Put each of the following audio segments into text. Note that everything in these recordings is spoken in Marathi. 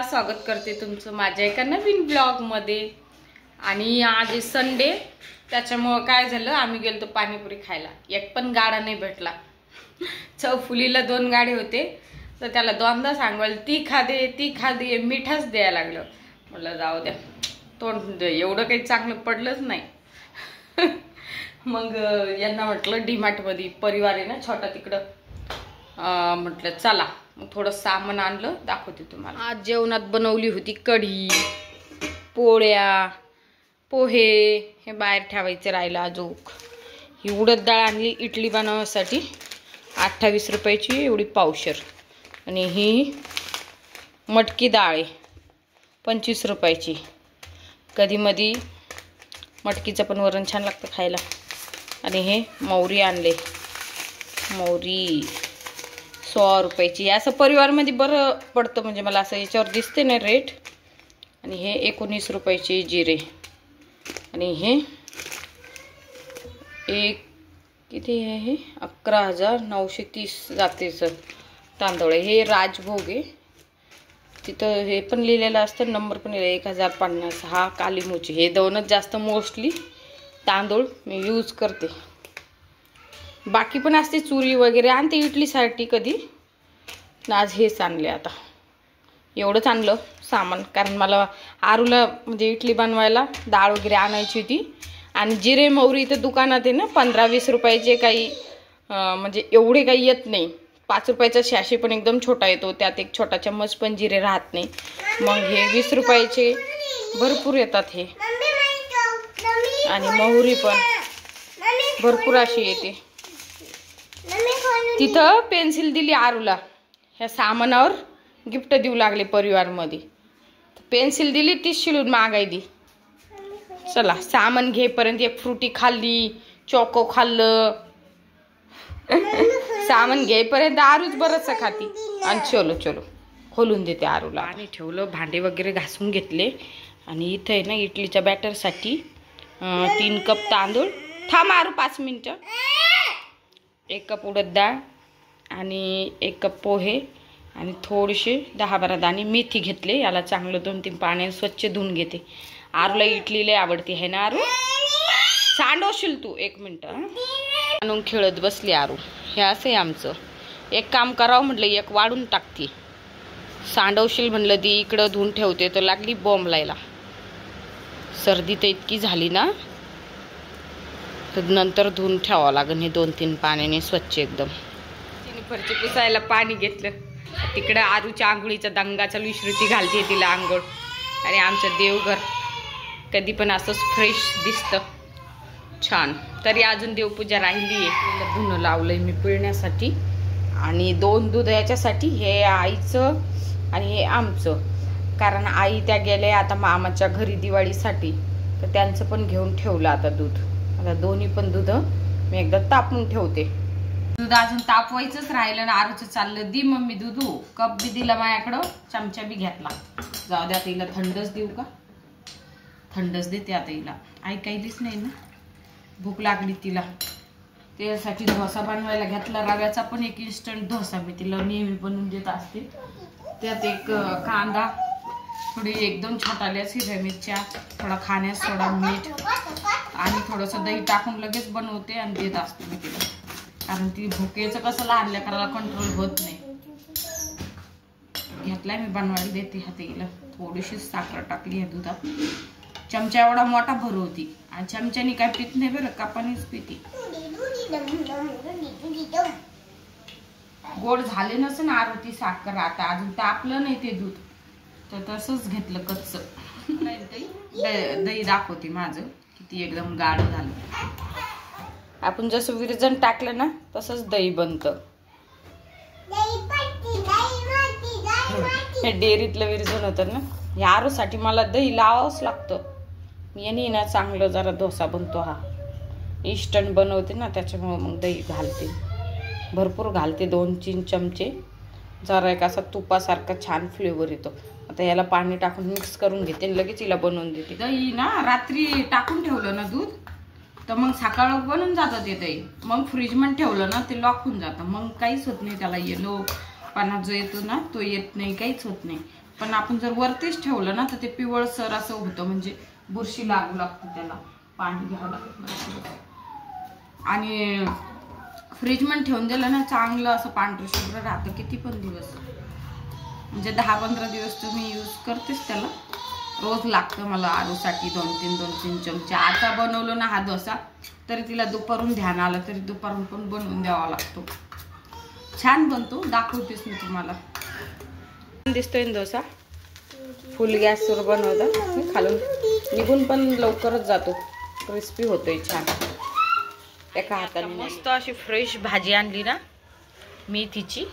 स्वागत करते तुमचं माझ्या एका नवीन ब्लॉग मध्ये। आणि आज आहे संडे, त्याच्यामुळे काय झालं, आम्ही गेलतो पाणीपुरी खायला। एक पण गाडा नाही भेटला। चौफुलीला 2 गाडे होते, तर त्याला दोनदा सांगवलं ती खादे मिठाच द्यायला लागलं। म्हटलं जाऊ द्या, तोंड एवढं काही चांगलं पडलंच नाही। मग यांना म्हटलं डीमार्ट मध्ये परिवार आहे ना छोटा तिकडं, म्हटलं चला मग थोडं सामान आणलं, दाखवते तुम्हाला। आज जेवणात बनवली होती कढी, पोळ्या, पोहे, हे बाहेर ठेवायचं राहिलं अजूक। ही उडद डाळ आणली इडली बनवण्यासाठी, 28 रुपयाची एवढी पावशर। आणि ही मटकी डाळ आहे 25 रुपयाची। कधी मधी मटकीचं पण वरण छान लागतं खायला। आणि हे मोहरी आणले, मोहरी 100 रुपयाची। असं परिवारमध्ये बरं पडतं, म्हणजे मला असं याच्यावर दिसते ना रेट। आणि हे 19 रुपयाचे जिरे। आणि हे एक किती आहे, हे 11,930 जातीचं तांदूळ आहे। हे राजभोग आहे, तिथं हे पण लिहिलेलं असतं, नंबर पण लिहिलेला 1050। हा कालीमुची। हे दोनच जास्त मोस्टली तांदूळ मी यूज करते, बाकी पण असते चुरी वगैरे आणते इडलीसाठी कधी। आज हेच आणले, आता एवढंच आणलं सामान, कारण मला आरूला म्हणजे इडली बनवायला डाळ वगैरे आणायची होती। आणि जिरे मोहरी इथं दुकानात आहे ना 15-20 रुपयाचे, काही म्हणजे एवढे काही येत नाही। 5 रुपयाचा शॅशे पण एकदम छोटा येतो, त्यात एक छोटा चम्मच पण जिरे राहत नाही। मग हे 20 रुपयाचे भरपूर येतात हे। आणि मोहरी पण भरपूर अशी येते। तिथं पेन्सिल दिली आरूला, ह्या सामानावर गिफ्ट देऊ लागले परिवारमध्ये। पेन्सिल दिली, तीच शिलून मागायली। चला सामान घेपर्यंत एक फ्रुटी खाल्ली, चोको खाल्लं। सामान घेईपर्यंत आरूच बरंच खाती। आणि चलो खोलून देते आरूला। आणि ठेवलं, भांडे वगैरे घासून घेतले। आणि इथं आहे ना इडलीच्या बॅटरसाठी 3 कप तांदूळ, थांब आरू 5 मिनिटं, 1 कप उडद डाळ आणि 1 कप पोहे आणि थोडेसे 10-12 दाणे मेथी घेतले। याला चांगलं 2-3 पाण्याने स्वच्छ धुवून घेते। आरूला इडली लय आवडती आहे ना आरू, सांडवशील तू 1 मिनिट। आणून खेळत बसली आरू। हे असं आहे आमचं, एक काम करावं म्हटलं एक वाढून टाकते। सांडवशील म्हणलं ती इकडं धुवून ठेवते, तर लागली बॉम्ब लायला। सर्दी तर इतकी झाली ना, तर नंतर धुवून ठेवावं लागेल हे 2-3 पाण्याने स्वच्छ एकदम। तिने फरची पुसायला पाणी घेतलं, तिकडं आरूच्या आंघोळीचा दंगा चालू, श्रुती घालते तिला आंघोळ। आणि आमचं देवघर कधी पण असंच फ्रेश दिसतं, छान। तरी अजून देवपूजा राहिली आहे। धुणं लावलंय मी पिळण्यासाठी, आणि 2 दूध याच्यासाठी, हे आईचं आणि हे आमचं। कारण आई त्या गेल्या आता मामाच्या घरी दिवाळीसाठी, तर त्यांचं पण घेऊन ठेवलं आता दूध। आता दोन्ही पण दूध मी एकदा तापून ठेवते। दूध अजून तापवायचंच राहिलं ना, आरूचं चाललं दी मम्मी दूध, कप बी दिला माझ्याकडं, चमचा बी घेतला। जाऊ द्या, आता हिला थंडच देऊ का, थंडच देते आता हिला, ऐकायलीच नाही ना, भूक लागली तिला। त्यासाठी डोसा बनवायला घेतला रव्याचा, पण एक इन्स्टंट डोसा मी तिला नेहमी बनवून देत असते। त्यात एक कांदा, थोडी 1-2 छोटाल्या हिरव्या मिरच्या, थोडा खाण्यास सोडा, मीठ आणि थोडंसं दही टाकून लगेच बनवते आणि देत असते मी तिला। कारण ती भुकेचं कसं लहान लेकराला कंट्रोल होत नाही। घेतलाय मी बनवायला, देते हातीला। थोडीशी साखर टाकली ह्या दुधात, चमचा एवढा मोठा भर होती। आणि चमच्यानी काय पित नाही बरं, कापानीच पिते। गोड झाले नसे ना आरती साखर, आता अजून तापलं नाही ते दूध, तर तसंच घेतलं कच्च। दही दाखवते माझं किती एकदम गाढ झालं। आपण जसं विरजण टाकलं ना तसंच दही बनतं। हे डेअरीतलं विरजण होतं ना, या आरूसाठी मला दही लावावंच लागतं। याने ना चांगलं जरा डोसा बनतो, हा इन्स्टंट बनवते ना, त्याच्यामुळे मग दही घालते, भरपूर घालते, 2-3 चमचे, जरा एक असा तुपासारखा छान फ्लेवर येतो। आता याला पाणी टाकून मिक्स करून घेते आणि लगेच हिला बनवून देते। दही ना रात्री टाकून ठेवलं ना दूध, तर मग सकाळ बनून जातं ते दही। मग फ्रीजमध्ये ठेवलं ना ते लॉक होऊन जातं, मग काहीच होत नाही त्याला, येलो पाना जो येतो ना तो येत नाही, काहीच होत नाही। पण आपण जर वरतीच ठेवलं ना तर ते पिवळसर असं होतं, म्हणजे बुरशी लागू लागते, त्याला पाणी घ्यावं लागतं. आणि फ्रीज मध्ये ठेवून दिलं ना चांगलं असं पांढरं शुभ्र राहतं किती पण दिवस, म्हणजे 10-15 दिवस तुम्ही यूज करतेच त्याला. रोज लागतं मला आरूसाठी 2-3 चमचे. आता बनवलं ना हा डोसा तरी तिला दुपारून ध्यान आलं तरी दुपारून पण बनवून द्यावा लागतो. छान बनतो, दाखवतेच मी तुम्हाला. दिसतोय ना डोसा, फुल गॅसवर बनवता, खालून निघून पण लवकरच जातो, क्रिस्पी होतोय छान. एका हाताने मस्त अशी फ्रेश भाजी आणली ना मेथीची,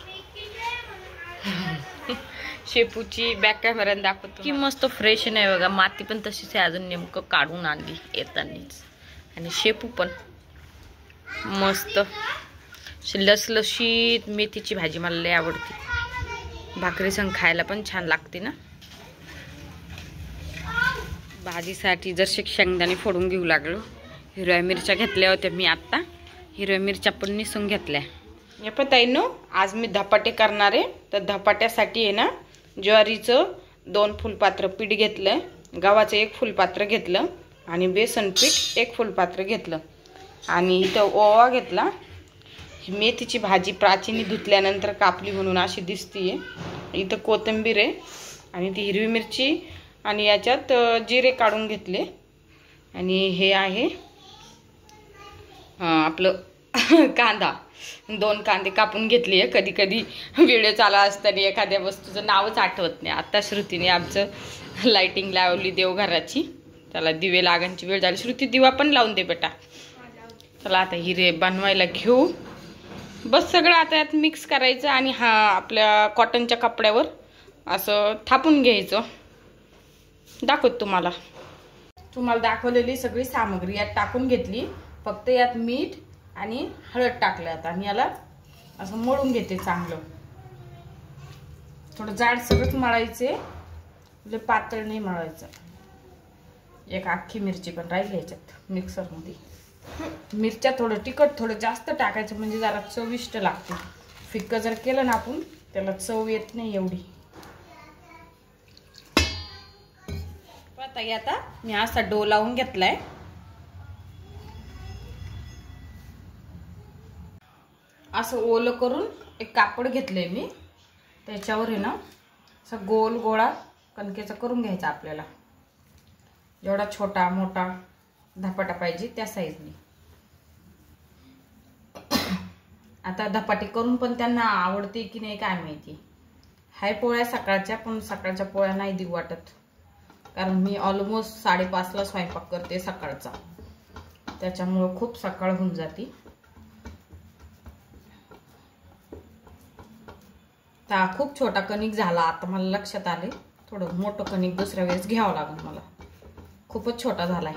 शेपूची. बॅक कॅमेऱ्याने दाखवतो की मस्त फ्रेश नाही बघा, माती पण तशीच आहे अजून, नेमकं काढून आणली येतानीच. आणि शेपू पण मस्त लसलशीत मेथीची भाजी मला लय आवडते, भाकरी संग खायला पण छान लागते ना. भाजीसाठी जर शेंगदाणे फोडून घेऊ लागलो. हिरव्या मिरच्या घेतल्या होत्या मी आत्ता, हिरव्या मिरच्या पण निसून घेतल्या. हे पण ताईंनो, आज मी धपाटे करणार आहे. तर धपाट्यासाठी आहे ना ज्वारीचं 2 फुलपात्र पीठ घेतलं, गव्हाचं 1 फुलपात्र घेतलं आणि बेसन पीठ 1 फुलपात्र घेतलं. आणि इथं ओवा घेतला. मेथीची भाजी प्राचीनी धुतल्यानंतर कापली म्हणून अशी दिसतीये. इथं कोथिंबीर आहे आणि ती हिरवी मिरची आणि याच्यात जिरे काढून घेतले. आणि हे आहे आपलं कांदा, 2 कांदे कापून घेतली आहे. कधी कधी व्हिडिओ चालू असताना एखाद्या वस्तूचं नावच आठवत नाही. आता श्रुतीने आमचं लाइटिंग लावली देवघराची, त्याला दिवे लागायची वेळ झाली. श्रुती दिवा पण लावून दे बेटा. चला आता हिरे बनवायला घेऊ. बस सगळं आता यात मिक्स करायचं आणि हा आपल्या कॉटनच्या कपड्यावर असं थापून घ्यायचं. दाखवत तुम्हाला दाखवलेली सगळी सामग्री यात टाकून घेतली. फक्त यात मीठ आणि हळद टाकलं आता, आणि याला असं मळून घेते चांगलं. थोडं जाड सगळंच मळायचे, म्हणजे पातळ नाही मळायचं. एक अख्खी मिरची पण राहिली याच्यात मिक्सरमध्ये. मिरच्या थोडं तिखट थोडं जास्त टाकायचं, म्हणजे जरा चविष्ट लागते. फिक्क जर केलं ना आपण त्याला चव येत नाही एवढी. आता मी असा डो लावून घेतलाय. असं ओलं करून एक कापड घेतलंय मी, त्याच्यावर आहे ना असं गोल गोळा कणकेचा करून घ्यायचा आपल्याला. जेवढा छोटा मोठा धपाटा पाहिजे त्या साईजने. आता धपाटे करून पण त्यांना आवडते की नाही काय माहिती. हाय पोळ्या सकाळच्या, पण सकाळच्या पोळ्या नाही देऊ वाटत, कारण मी ऑलमोस्ट 5:30ला स्वयंपाक करते सकाळचा, त्याच्यामुळे खूप सकाळ होऊन जाते. ता खूप छोटा कणिक झाला. आता मला लक्षात आले थोडं मोठं कणिक दुसऱ्या वेळेस घ्यावं लागेल मला. खूपच छोटा झालाय,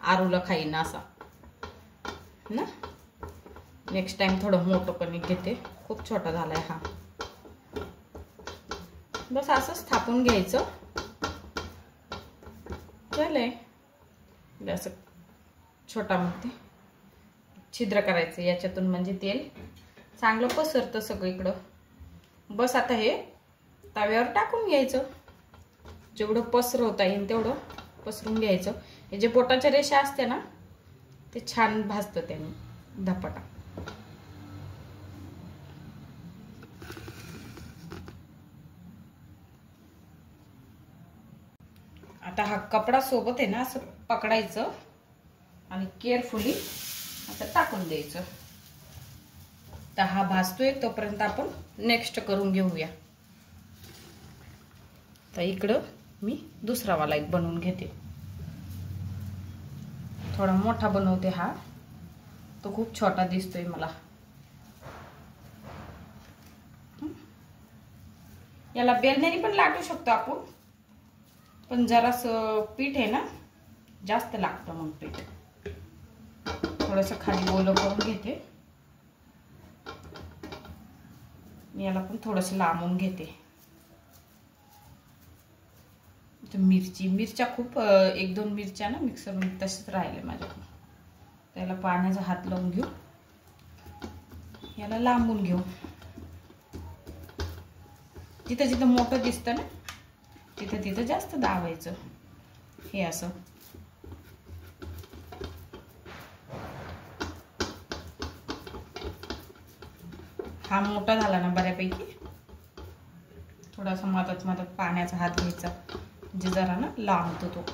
आरूला खाईन असा ना. नेक्स्ट टाइम थोडं मोठं कणिक घेते, खूप छोटा झालाय हा. बस असंच थापून घ्यायचं. झालंय असं छोटा मध्ये छिद्र करायचं याच्यातून, म्हणजे तेल चांगलं पसरतं सगळीकडं. बस आता हे तव्यावर टाकून घ्यायचं, जेवढं पसरवता येईल तेवढं पसरून घ्यायचं. हे जे बोटाच्या रेषा असते ना ते छान भाजतं त्याने धपाटा. आता हा कपडा सोबत आहे ना असं पकडायचं आणि केअरफुली असं टाकून द्यायचं. तर हा भाजतोय तोपर्यंत आपण नेक्स्ट करून घेऊया. तर इकडं मी दुसरा वाला एक बनवून घेते. थोडा मोठा बनवते हा, तो खूप छोटा दिसतोय मला. याला बेलण्याने पण लाटू शकतो आपण, पण जरासं पीठ आहे ना जास्त लागतं मग पीठ. थोडंसं खाली ओलं करून घेते. याला पण थोडंसं लांबून घेते. मिरच्या खूप 1-2 मिरच्या ना मिक्सर मध्ये तसेच राहिले माझ्याकडून. त्याला पाण्याचा हात लावून घेऊ, याला लांबून घेऊ. जिथं जिथं मोठं दिसतं ना तिथं तिथं जास्त दाबायचं. हे असं हा मोठा झाला ना बऱ्यापैकी, थोडासा मदत मदत पाण्याचा हात घ्यायचा, म्हणजे जरा ना लांबतो तो.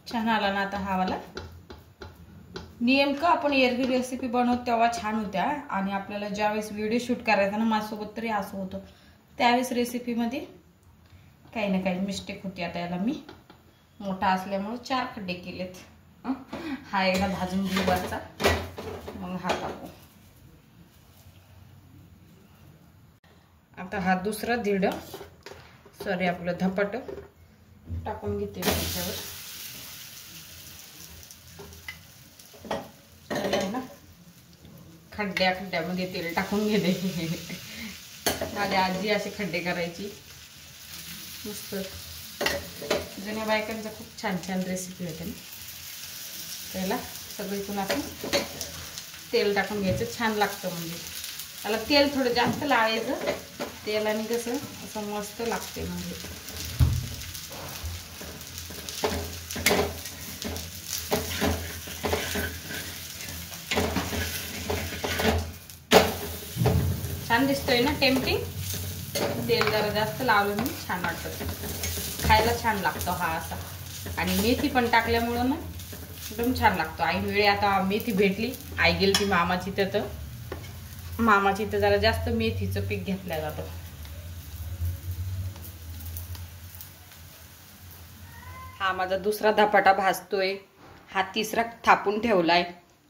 छान आला ना आता हा वाला. नेमकं आपण एरवी रेसिपी बनवत तेव्हा छान होत्या, आणि आपल्याला ज्यावेळेस व्हिडिओ शूट करायचा ना माझ्यासोबत तरी असं होतं, त्यावेळेस रेसिपीमध्ये काही ना काही मिस्टेक होती. आता याला मी मोठा असल्यामुळे 4 खड्डे केलेत. हा एकदा भाजून घेऊ वरचा, मग हा टाकू. आता हा दुसरा दीड सॉरी आपलं धपाट टाकून घेते त्याच्यावर. खड्ड्यामध्ये तेल टाकून घेते. माझी आजी असे खड्डे करायची मस्त. जुन्या बायकांचा खूप छान छान रेसिपी होते ना. त्याला सगळीकडून आपण तेल टाकून घ्यायचं, छान लागतं. म्हणजे त्याला तेल थोडं जास्त लावायचं, तेलाने कसं असं मस्त लागते. म्हणजे छान दिसतोय ना टेम्पटिंग. तेल जरा जास्त लावलं मी, छान वाटतं, खायला छान लागतो हा असा. आणि मेथी पण टाकल्यामुळं ना एकदम छान लागतो. ऐन वेळी आता मेथी भेटली, आई गेली ती मामाची तर मामाची तर जरा जास्त मेथीचं पीक घेतलं जातं. हा माझा दुसरा धपाटा भाजतोय, हा तिसरा थापून ठेवलाय,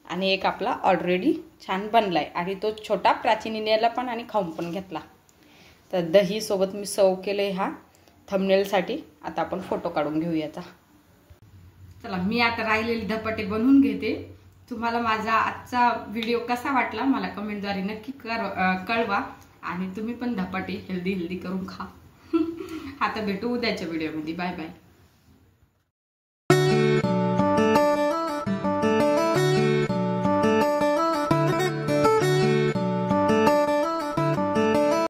आणि एक आपला ऑलरेडी छान बनलाय. आणि तो छोटा प्राचीनीला पण आणि खाऊन पण घेतला. तर दही सोबत मी सर्व केलंय हा थंबनेलसाठी. आता आपण फोटो काढून घेऊयाचा. चला मी आता राहिलेले धपाटे बनवून घेते. तुम्हाला माझा आजचा व्हिडिओ कसा वाटला मला कमेंटद्वारे नक्की कळवा. आणि तुम्ही पण धपाटे हेल्दी करून खा. आता भेटू उद्याच्या व्हिडिओमध्ये. Bye bye.